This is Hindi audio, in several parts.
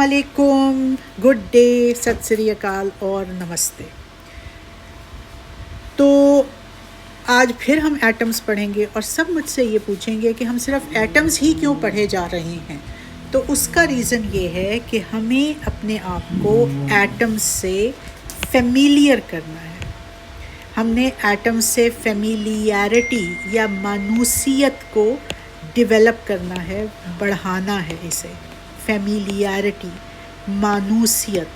वालेकुम, गुड डे, सत श्री अकाल और नमस्ते। तो आज फिर हम एटम्स पढ़ेंगे और सब मुझसे ये पूछेंगे कि हम सिर्फ एटम्स ही क्यों पढ़े जा रहे हैं। तो उसका रीज़न ये है कि हमें अपने आप को एटम्स से फेमिलियर करना है। हमने एटम्स से फेमिलियरिटी या मानूसियत को डेवलप करना है, बढ़ाना है इसे। फेमिलियरिटी, मानूसियत।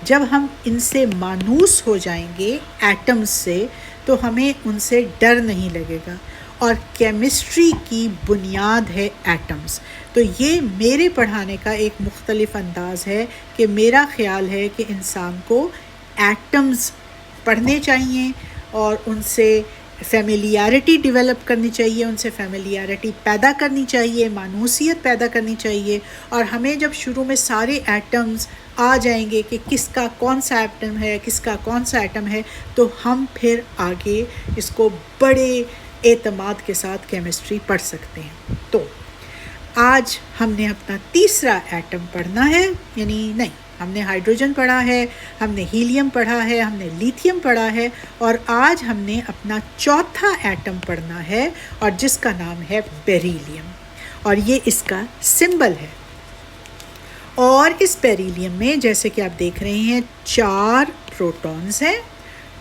जब हम इनसे मानूस हो जाएंगे एटम्स से, तो हमें उनसे डर नहीं लगेगा। और केमिस्ट्री की बुनियाद है एटम्स। तो ये मेरे पढ़ाने का एक मुख्तलिफ अंदाज़ है कि मेरा ख़्याल है कि इंसान को एटम्स पढ़ने चाहिए और उनसे फेमिलियरिटी डेवलप करनी चाहिए, उनसे फेमिलियरिटी पैदा करनी चाहिए, मानूसियत पैदा करनी चाहिए। और हमें जब शुरू में सारे एटम्स आ जाएंगे कि किसका कौन सा एटम है, किसका कौन सा एटम है, तो हम फिर आगे इसको बड़े एतमाद के साथ केमिस्ट्री पढ़ सकते हैं। तो आज हमने अपना तीसरा एटम पढ़ना है, यानी नहीं, हमने हाइड्रोजन पढ़ा है, हमने हीलियम पढ़ा है, हमने लिथियम पढ़ा है, और आज हमने अपना चौथा एटम पढ़ना है और जिसका नाम है बेरिलियम। और ये इसका सिंबल है। और इस बेरिलियम में जैसे कि आप देख रहे हैं 4 प्रोटॉन्स हैं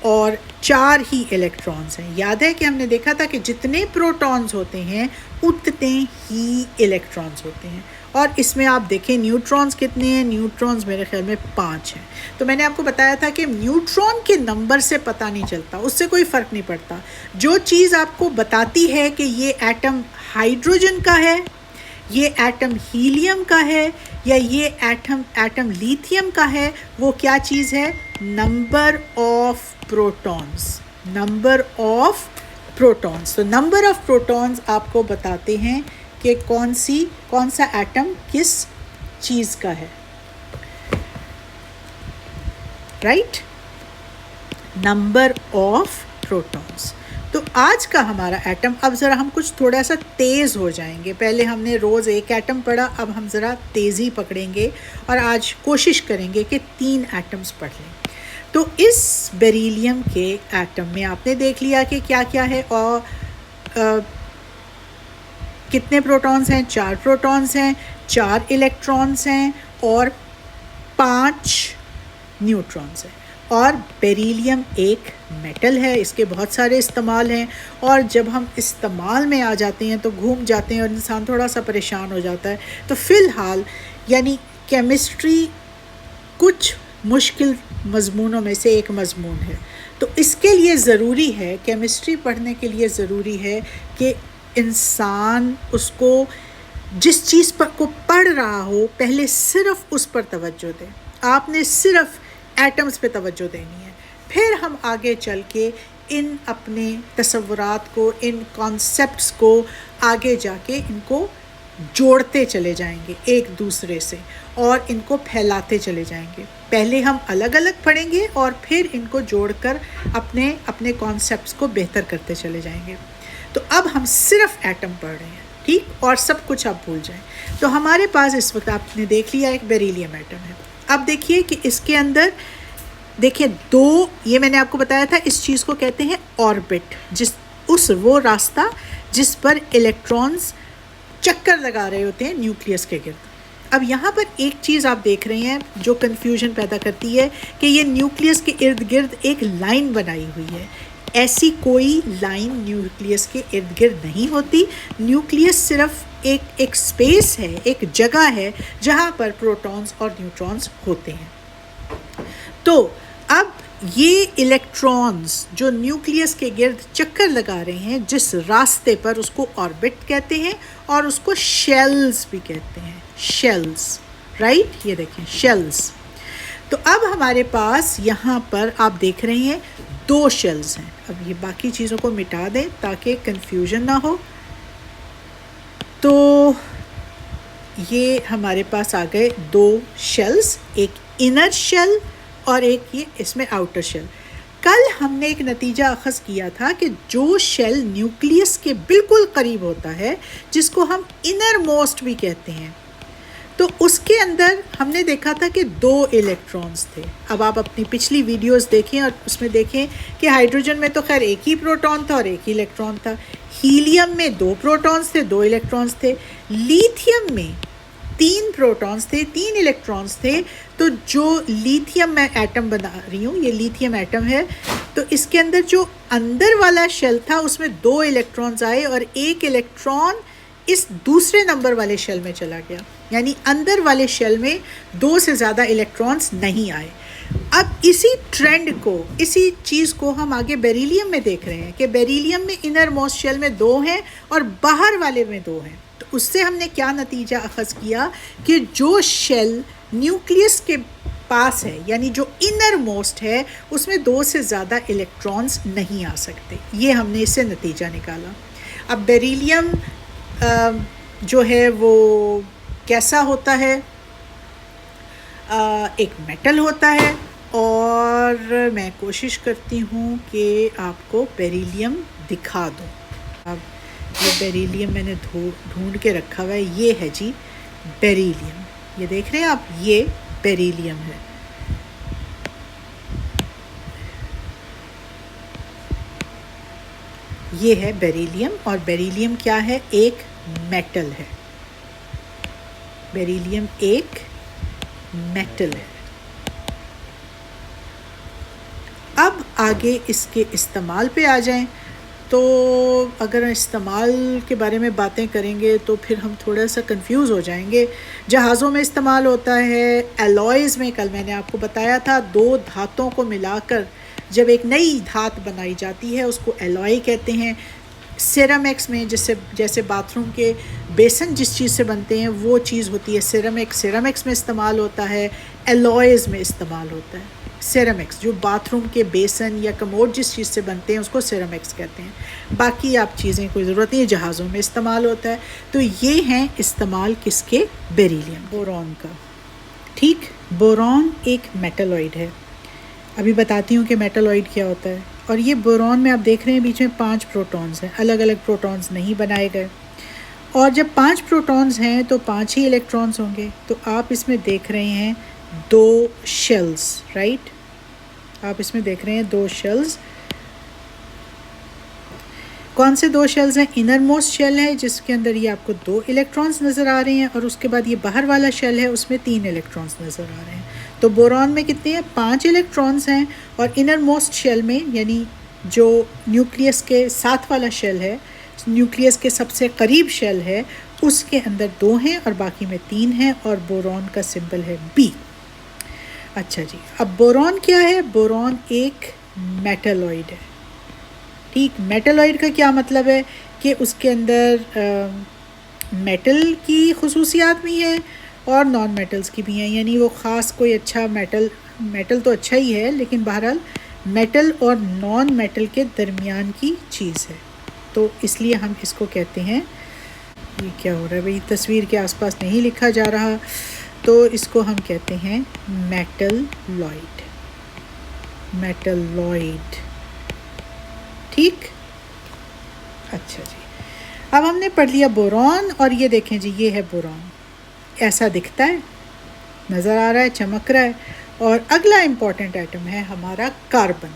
और 4 ही इलेक्ट्रॉन्स हैं। याद है कि हमने देखा था कि जितने प्रोटॉन्स होते हैं उतने ही इलेक्ट्रॉन्स होते हैं। और इसमें आप देखें न्यूट्रॉन्स कितने हैं। न्यूट्रॉन्स मेरे ख्याल में 5 हैं। तो मैंने आपको बताया था कि न्यूट्रॉन के नंबर से पता नहीं चलता, उससे कोई फ़र्क नहीं पड़ता। जो चीज़ आपको बताती है कि ये एटम हाइड्रोजन का है, ये एटम हीलियम का है, या ये एटम लिथियम का है, वो क्या चीज़ है? Number of protons. Number of protons. तो नंबर ऑफ प्रोटॉन्स आपको बताते हैं कि कौन सा एटम किस चीज़ का है, राइट? Number of protons. तो आज का हमारा एटम, अब ज़रा हम कुछ थोड़ा सा तेज़ हो जाएंगे। पहले हमने रोज़ एक एटम पढ़ा, अब हम ज़रा तेज़ी पकड़ेंगे और आज कोशिश करेंगे कि 3 एटम्स पढ़ लें। तो इस बेरिलियम के एटम में आपने देख लिया कि क्या क्या है और कितने प्रोटॉन्स हैं। 4 प्रोटॉन्स हैं, 4 इलेक्ट्रॉन्स हैं और 5 न्यूट्रॉन्स हैं। और बेरिलियम एक मेटल है, इसके बहुत सारे इस्तेमाल हैं। और जब हम इस्तेमाल में आ जाते हैं तो घूम जाते हैं और इंसान थोड़ा सा परेशान हो जाता है। तो फ़िलहाल यानी केमिस्ट्री कुछ मुश्किल मज़मूनों में से एक मज़मून है। तो इसके लिए ज़रूरी है, केमिस्ट्री पढ़ने के लिए ज़रूरी है कि इंसान उसको जिस चीज़ पर को पढ़ रहा हो पहले सिर्फ़ उस पर तवज्जो दे। आपने सिर्फ़ एटम्स पे तवज्जो देनी है। फिर हम आगे चल के इन अपने तसव्वुरात को, इन कॉन्सेप्ट्स को आगे जाके इनको जोड़ते चले जाएंगे एक दूसरे से और इनको फैलाते चले जाएंगे। पहले हम अलग अलग पढ़ेंगे और फिर इनको जोड़कर अपने अपने कॉन्सेप्ट्स को बेहतर करते चले जाएंगे। तो अब हम सिर्फ एटम पढ़ रहे हैं, ठीक? और सब कुछ आप भूल जाएं। तो हमारे पास इस वक्त आपने देख लिया एक बेरिलियम एटम है। अब देखिए कि इसके अंदर देखिए 2, ये मैंने आपको बताया था, इस चीज़ को कहते हैं ऑर्बिट। वो रास्ता जिस पर इलेक्ट्रॉन्स चक्कर लगा रहे होते हैं न्यूक्लियस के गिर्द। अब यहाँ पर एक चीज़ आप देख रहे हैं जो कन्फ्यूजन पैदा करती है कि ये न्यूक्लियस के इर्द गिर्द एक लाइन बनाई हुई है। ऐसी कोई लाइन न्यूक्लियस के इर्द गिर्द नहीं होती। न्यूक्लियस सिर्फ एक स्पेस है, एक जगह है जहाँ पर प्रोटॉन्स और न्यूट्रॉन्स होते हैं। तो अब ये इलेक्ट्रॉन्स जो न्यूक्लियस के गिर्द चक्कर लगा रहे हैं जिस रास्ते पर, उसको ऑर्बिट कहते हैं और उसको शेल्स भी कहते हैं। Shells, right? ये देखें, शेल्स। तो अब हमारे पास यहाँ पर आप देख रहे हैं 2 शेल्स हैं। अब ये बाकी चीज़ों को मिटा दें ताकि कंफ्यूजन ना हो। तो ये हमारे पास आ गए 2 शेल्स, एक इनर शेल और एक ये इसमें आउटर शेल। कल हमने एक नतीजा अखज़ किया था कि जो शेल न्यूक्लियस के बिल्कुल करीब होता है, जिसको हम इनर मोस्ट भी कहते हैं, तो उसके अंदर हमने देखा था कि 2 इलेक्ट्रॉन्स थे। अब आप अपनी पिछली वीडियोस देखें और उसमें देखें कि हाइड्रोजन में तो खैर एक ही प्रोटॉन था और एक ही इलेक्ट्रॉन था। हीलियम में 2 प्रोटॉन्स थे, 2 इलेक्ट्रॉन्स थे। लिथियम में 3 प्रोटॉन्स थे, 3 इलेक्ट्रॉन्स थे। तो जो लिथियम मैं एटम बना रही हूँ, ये लिथियम एटम है, तो इसके अंदर जो अंदर वाला शेल था उसमें 2 इलेक्ट्रॉन्स आए और एक इलेक्ट्रॉन इस दूसरे नंबर वाले शेल में चला गया, यानी अंदर वाले शेल में 2 से ज़्यादा इलेक्ट्रॉन्स नहीं आए। अब इसी ट्रेंड को, इसी चीज़ को हम आगे बेरिलियम में देख रहे हैं कि बेरिलियम में इनर मोस्ट शेल में 2 हैं और बाहर वाले में 2 हैं। तो उससे हमने क्या नतीजा अखज़ किया कि जो शेल न्यूक्लियस के पास है, यानी जो इनर मोस्ट है, उसमें 2 से ज़्यादा इलेक्ट्रॉन्स नहीं आ सकते। ये हमने इससे नतीजा निकाला। अब बेरिलियम जो है वो कैसा होता है? एक मेटल होता है और मैं कोशिश करती हूँ कि आपको बेरिलियम दिखा दूँ। अब ये बेरिलियम मैंने ढूंढ के रखा हुआ है, ये है जी बेरिलियम। ये देख रहे हैं आप, ये बेरिलियम है। ये है बेरिलियम और बेरिलियम क्या है? एक मेटल है। बेरिलियम एक मेटल है। अब आगे इसके इस्तेमाल पे आ जाएं, तो अगर इस्तेमाल के बारे में बातें करेंगे तो फिर हम थोड़ा सा कंफ्यूज हो जाएंगे। जहाज़ों में इस्तेमाल होता है, एलॉयज़ में कल मैंने आपको बताया था 2 धातों को मिलाकर जब एक नई धात बनाई जाती है उसको एलॉय कहते हैं। सेरामिक्स में जैसे बाथरूम के बेसन जिस चीज़ से बनते हैं वो चीज़ होती है सेरामिक्स में इस्तेमाल होता है, एलॉयज़ में इस्तेमाल होता है। सेरामिक्स जो बाथरूम के बेसन या कमोड जिस चीज़ से बनते हैं उसको सेरामिक्स कहते हैं। बाकी आप चीज़ें कोई ज़रूरत नहीं है, जहाज़ों में इस्तेमाल होता है। तो ये हैं इस्तेमाल किसके? बेरिलियम, बोरॉन का। ठीक, बोरॉन एक मेटलॉइड है। अभी बताती हूँ कि मेटलॉइड क्या होता है। और ये बोरॉन में आप देख रहे हैं बीच में 5 प्रोटॉन्स हैं, अलग अलग प्रोटॉन्स नहीं बनाए गए। और जब 5 प्रोटॉन्स हैं तो 5 ही इलेक्ट्रॉन्स होंगे। तो आप इसमें देख रहे हैं 2 शेल्स, राइट? आप इसमें देख रहे हैं 2 शेल्स। कौन से 2 शेल्स हैं? इनर मोस्ट शेल है जिसके अंदर ये आपको 2 इलेक्ट्रॉन्स नज़र आ रहे हैं और उसके बाद ये बाहर वाला शेल है उसमें 3 इलेक्ट्रॉन्स नज़र आ रहे हैं। तो बोरॉन में कितने हैं? 5 इलेक्ट्रॉन्स हैं। और इनर मोस्ट शेल में, यानी जो न्यूक्लियस के साथ वाला शेल है, न्यूक्लियस के सबसे करीब शेल है, उसके अंदर 2 हैं और बाकी में 3 हैं और बोरॉन का सिंबल है B। अच्छा जी, अब बोरॉन क्या है? बोरॉन एक मेटलॉइड है। ठीक, मेटलॉइड का क्या मतलब है कि उसके अंदर मेटल की खुसूसियात भी हैं और नॉन मेटल्स की भी हैं, यानी वो ख़ास कोई अच्छा मेटल तो अच्छा ही है लेकिन बहरहाल मेटल और नॉन मेटल के दरमियान की चीज़ है। तो इसलिए हम इसको कहते हैं, ये क्या हो रहा है भाई, तस्वीर के आसपास नहीं लिखा जा रहा, तो इसको हम कहते हैं मेटलॉइड। मेटलॉइड, ठीक। अच्छा जी, अब हमने पढ़ लिया बोरॉन और ये देखें जी, ये है बोरॉन, ऐसा दिखता है, नज़र आ रहा है, चमक रहा है। और अगला इम्पॉर्टेंट आइटम है हमारा कार्बन।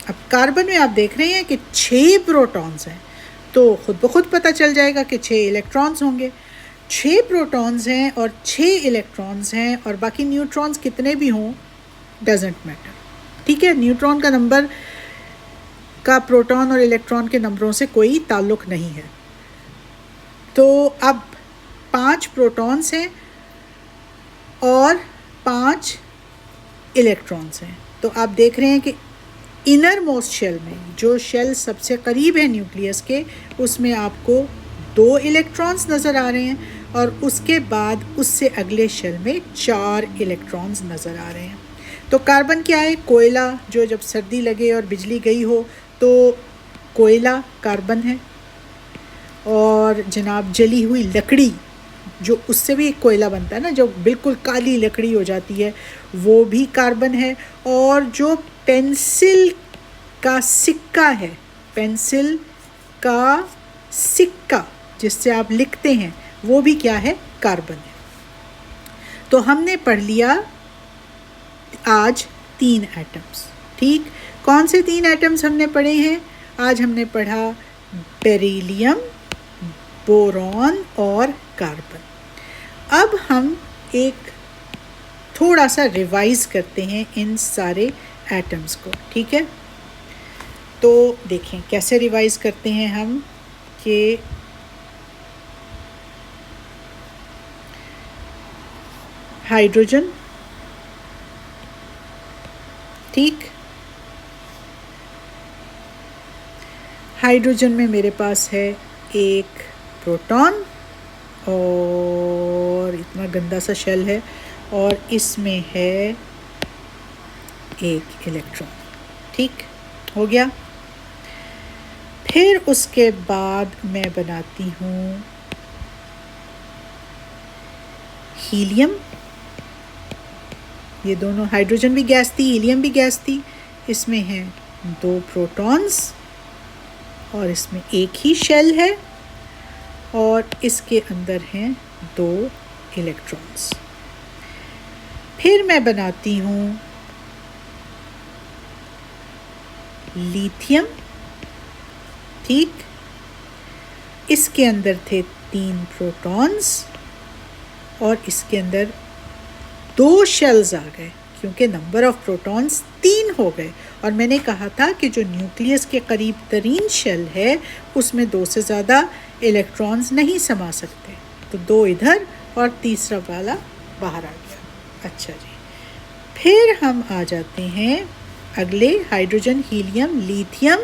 अब कार्बन में आप देख रहे हैं कि 6 प्रोटॉन्स हैं, तो खुद ब खुद पता चल जाएगा कि 6 इलेक्ट्रॉन्स होंगे। 6 प्रोटॉन्स हैं और 6 इलेक्ट्रॉन्स हैं और बाकी न्यूट्रॉन्स कितने भी हों डजेंट मैटर, ठीक है। न्यूट्रॉन का नंबर का प्रोटॉन और इलेक्ट्रॉन के नंबरों से कोई ताल्लुक़ नहीं है। तो अब 5 प्रोटॉन्स हैं और 5 इलेक्ट्रॉन्स हैं। तो आप देख रहे हैं कि इनर मोस्ट शेल में, जो शेल सबसे करीब है न्यूक्लियस के, उसमें आपको 2 इलेक्ट्रॉन्स नज़र आ रहे हैं और उसके बाद उससे अगले शेल में 4 इलेक्ट्रॉन्स नज़र आ रहे हैं। तो कार्बन क्या है? कोयला, जो जब सर्दी लगे और बिजली गई हो तो कोयला कार्बन है। और जनाब जली हुई लकड़ी, जो उससे भी एक कोयला बनता है ना, जो बिल्कुल काली लकड़ी हो जाती है, वो भी कार्बन है। और जो पेंसिल का सिक्का है, पेंसिल का सिक्का जिससे आप लिखते हैं, वो भी क्या है? कार्बन है। तो हमने पढ़ लिया आज 3 एटम्स। ठीक, कौन से 3 एटम्स हमने पढ़े हैं? आज हमने पढ़ा बेरिलियम, बोरॉन और कार्बन। अब हम एक थोड़ा सा रिवाइज करते हैं इन सारे एटम्स को। ठीक है, तो देखें कैसे रिवाइज करते हैं हम कि हाइड्रोजन, ठीक, हाइड्रोजन में मेरे पास है एक प्रोटॉन और इतना गंदा सा शेल है, और इसमें है एक इलेक्ट्रॉन। ठीक हो गया। फिर उसके बाद मैं बनाती हूँ हीलियम। ये दोनों, हाइड्रोजन भी गैस थी, हीलियम भी गैस थी। इसमें हैं 2 प्रोटॉन्स और इसमें एक ही शेल है, और इसके अंदर हैं 2 इलेक्ट्रॉन्स। फिर मैं बनाती हूँ लिथियम। ठीक, इसके अंदर थे 3 प्रोटॉन्स और इसके अंदर 2 शेल्स आ गए, क्योंकि नंबर ऑफ प्रोटॉन्स 3 हो गए। और मैंने कहा था कि जो न्यूक्लियस के करीब तरीन शेल है उसमें 2 से ज़्यादा इलेक्ट्रॉन्स नहीं समा सकते, तो 2 इधर और तीसरा वाला बाहर आ गया। अच्छा जी, फिर हम आ जाते हैं अगले, हाइड्रोजन, हीलियम, लिथियम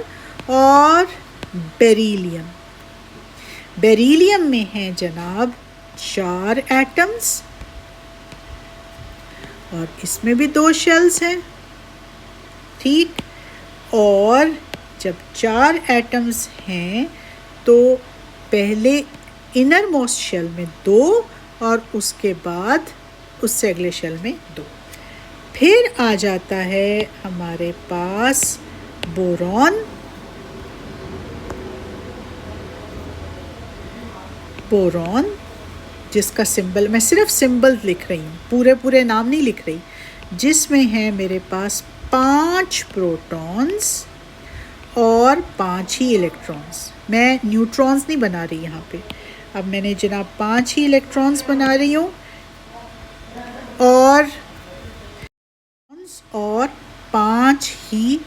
और बेरिलियम। बेरिलियम में हैं जनाब 4 एटम्स और इसमें भी 2 शेल्स हैं। ठीक, और जब 4 एटम्स हैं तो पहले इनर मोस्ट शेल में 2 और उसके बाद उससे अगले शेल में 2। फिर आ जाता है हमारे पास बोरॉन। बोरॉन जिसका सिंबल, मैं सिर्फ सिंबल लिख रही हूँ, पूरे नाम नहीं लिख रही, जिसमें है मेरे पास 5 प्रोटॉन्स और 5 ही इलेक्ट्रॉन्स। मैं न्यूट्रॉन्स नहीं बना रही यहाँ पे, अब मैंने जनाब 5 ही इलेक्ट्रॉन्स बना रही हूँ और 5 ही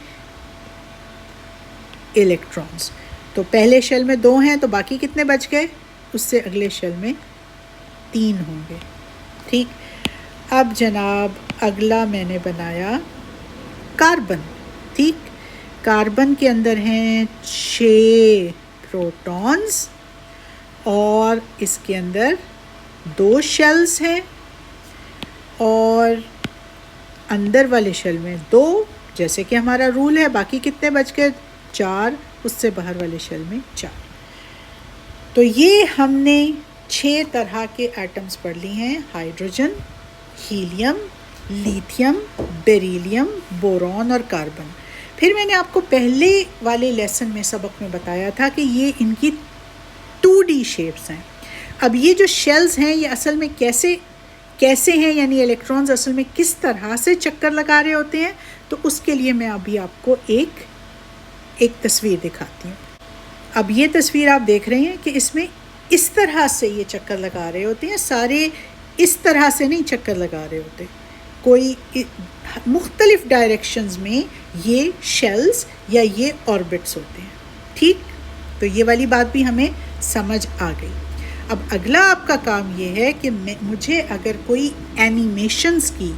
इलेक्ट्रॉन्स। तो पहले शेल में 2 हैं, तो बाकी कितने बच गए? उससे अगले शेल में 3 होंगे। ठीक, अब जनाब अगला मैंने बनाया कार्बन। ठीक, कार्बन के अंदर हैं 6 प्रोटॉन्स और इसके अंदर 2 शेल्स हैं, और अंदर वाले शेल में 2, जैसे कि हमारा रूल है। बाकी कितने बच गए? 4, उससे बाहर वाले शेल में 4। तो ये हमने 6 तरह के एटम्स पढ़ लिए हैं, hydrogen, helium, lithium, beryllium, boron और कार्बन। फिर मैंने आपको पहले वाले लेसन में, सबक में बताया था कि ये इनकी 2D शेप्स हैं। अब ये जो शेल्स हैं ये असल में कैसे हैं, यानी इलेक्ट्रॉन्स असल में किस तरह से चक्कर लगा रहे होते हैं, तो उसके लिए मैं अभी आपको एक तस्वीर दिखाती हूँ। अब ये तस्वीर आप देख रहे हैं कि इसमें इस तरह से ये चक्कर लगा रहे होते हैं, सारे इस तरह से नहीं चक्कर लगा रहे होते, कोई मुख्तलिफ डायरेक्शंस में ये शेल्स या ये ऑर्बिट्स होते हैं। ठीक, तो ये वाली बात भी हमें समझ आ गई। अब अगला आपका काम ये है कि मुझे अगर कोई एनिमेशंस की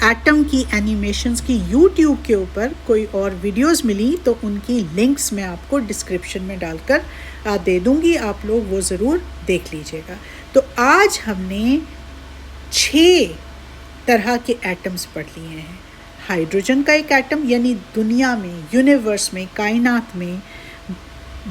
एटम की एनिमेशंस की यूट्यूब के ऊपर कोई और वीडियोस मिली तो उनकी लिंक्स मैं आपको डिस्क्रिप्शन में डालकर दे दूँगी, आप लोग वो ज़रूर देख लीजिएगा। तो आज हमने 6 तरह के एटम्स पढ़ लिए हैं। हाइड्रोजन का एक एटम, यानी दुनिया में, यूनिवर्स में, कायनात में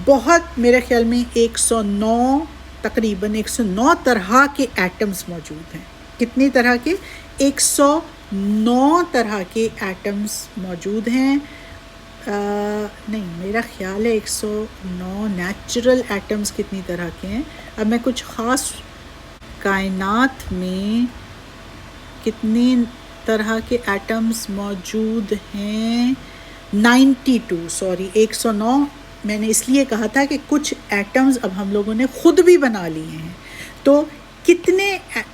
बहुत, मेरे ख्याल में 109, तकरीबन 109 तरह के एटम्स मौजूद हैं। कितनी तरह के? 109 तरह के एटम्स मौजूद हैं। नहीं, मेरा ख्याल है 109 नेचुरल एटम्स कितनी तरह के हैं। अब मैं कुछ ख़ास कायनात में कितने तरह के एटम्स मौजूद हैं? 92, सॉरी 109। मैंने इसलिए कहा था कि कुछ एटम्स अब हम लोगों ने खुद भी बना लिए हैं। तो कितने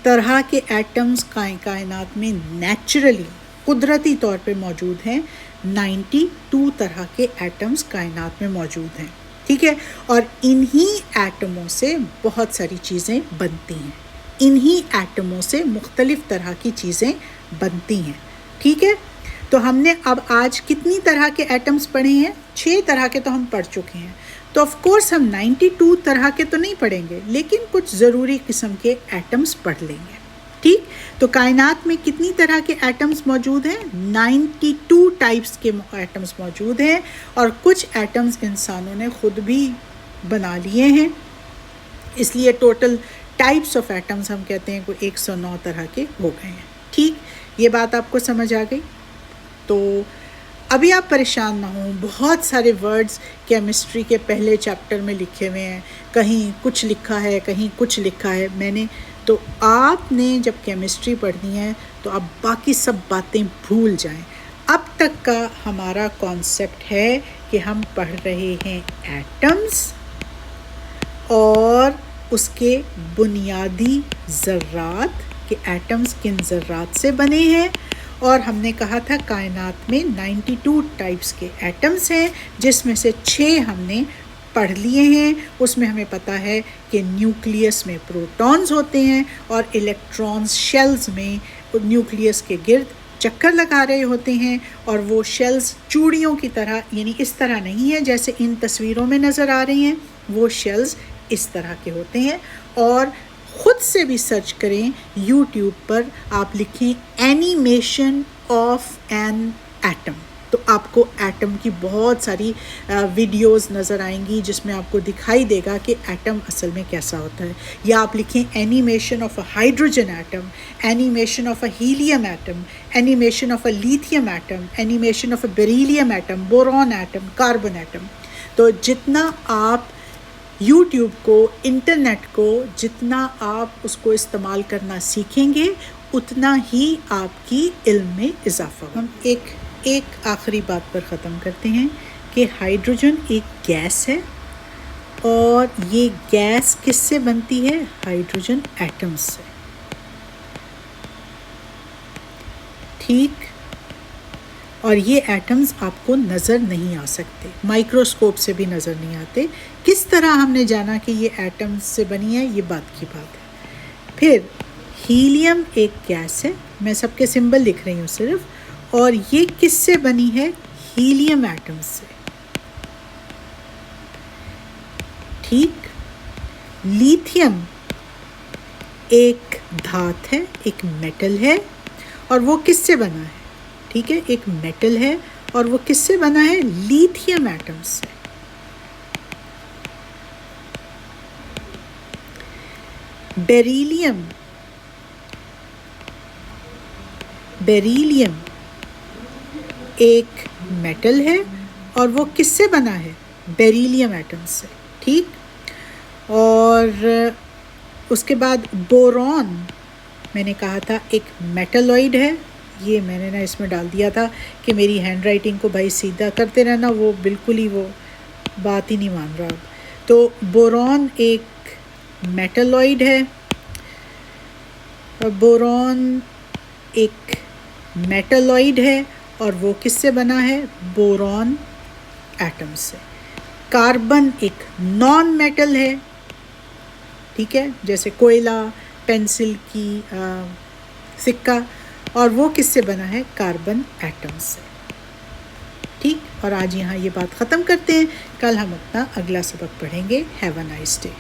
तरह के एटम्स कायनात में नेचुरली, कुदरती तौर पे मौजूद हैं? 92 तरह के एटम्स कायनात में मौजूद हैं, ठीक है। और इन्हीं एटमों से बहुत सारी चीज़ें बनती हैं, इन्हीं एटमों से मुख्तलिफ़ तरह की चीज़ें बनती हैं, ठीक है। तो हमने अब आज कितनी तरह के एटम्स पढ़े हैं? 6 तरह के तो हम पढ़ चुके हैं। तो ऑफ कोर्स हम 92 तरह के तो नहीं पढ़ेंगे, लेकिन कुछ ज़रूरी किस्म के एटम्स पढ़ लेंगे, ठीक। तो कायनात में कितनी तरह के एटम्स मौजूद हैं? 92 टाइप्स के एटम्स मौजूद हैं, और कुछ एटम्स इंसानों ने खुद भी बना लिए हैं, इसलिए टोटल टाइप्स ऑफ एटम्स हम कहते हैं कोई 109 तरह के हो गए हैं, ठीक। ये बात आपको समझ आ गई? तो अभी आप परेशान ना हों, बहुत सारे वर्ड्स केमिस्ट्री के पहले चैप्टर में लिखे हुए हैं, कहीं कुछ लिखा है, कहीं कुछ लिखा है। तो आपने जब केमिस्ट्री पढ़नी है तो आप बाकी सब बातें भूल जाएं। अब तक का हमारा कॉन्सेप्ट है कि हम पढ़ रहे हैं एटम्स और उसके बुनियादी ज़र्रात, कि एटम्स किन ज़र्रात से बने हैं। और हमने कहा था कायनात में 92 टाइप्स के एटम्स हैं, जिसमें से 6 हमने पढ़ लिए हैं। उसमें हमें पता है कि न्यूक्लियस में प्रोटॉन्स होते हैं और इलेक्ट्रॉन्स शेल्स में न्यूक्लियस के गिर्द चक्कर लगा रहे होते हैं, और वो शेल्स चूड़ियों की तरह, यानी इस तरह नहीं है जैसे इन तस्वीरों में नज़र आ रही हैं, वो शेल्स इस तरह के होते हैं। और ख़ुद से भी सर्च करें यूट्यूब पर, आप लिखें एनिमेशन ऑफ एन एटम, तो आपको एटम की बहुत सारी वीडियोस नज़र आएंगी जिसमें आपको दिखाई देगा कि एटम असल में कैसा होता है। या आप लिखें animation of a hydrogen atom, animation of a helium atom, animation of a lithium atom, animation of a beryllium atom, boron atom, carbon atom. तो जितना आप यूट्यूब को, इंटरनेट को, जितना आप उसको इस्तेमाल करना सीखेंगे, उतना ही आपकी इल्म में इजाफा होगा। हम एक आखिरी बात पर ख़त्म करते हैं कि हाइड्रोजन एक गैस है, और ये गैस किससे बनती है? हाइड्रोजन एटम्स से, ठीक। और ये एटम्स आपको नज़र नहीं आ सकते, माइक्रोस्कोप से भी नज़र नहीं आते। किस तरह हमने जाना कि ये एटम्स से बनी है? ये बात की बात है। फिर हीलियम एक गैस है, मैं सबके सिंबल लिख रही हूँ सिर्फ, और ये किससे बनी है? हीलियम एटम्स से, ठीक। लिथियम एक धात है, एक मेटल है, और वो किससे बना है? ठीक है, एक मेटल है, और वो किससे बना है? लिथियम एटम्स से। बेरिलियम एक मेटल है, और वो किससे बना है? बेरिलियम एटम्स से, ठीक। और उसके बाद बोरॉन, मैंने कहा था एक मेटलॉइड है। ये मैंने ना इसमें डाल दिया था कि मेरी हैंड राइटिंग को भाई सीधा करते रहना, वो बिल्कुल ही वो बात ही नहीं मान रहा। तो बोरॉन एक मेटलॉइड है, और बोरॉन एक मेटलॉइड है, और वो किससे बना है? बोरॉन एटम से। कार्बन एक नॉन मेटल है, ठीक है, जैसे कोयला, पेंसिल की सिक्का, और वो किससे बना है? कार्बन एटम से, ठीक। और आज यहाँ ये बात ख़त्म करते हैं, कल हम अपना अगला सबक पढ़ेंगे। Have a nice day.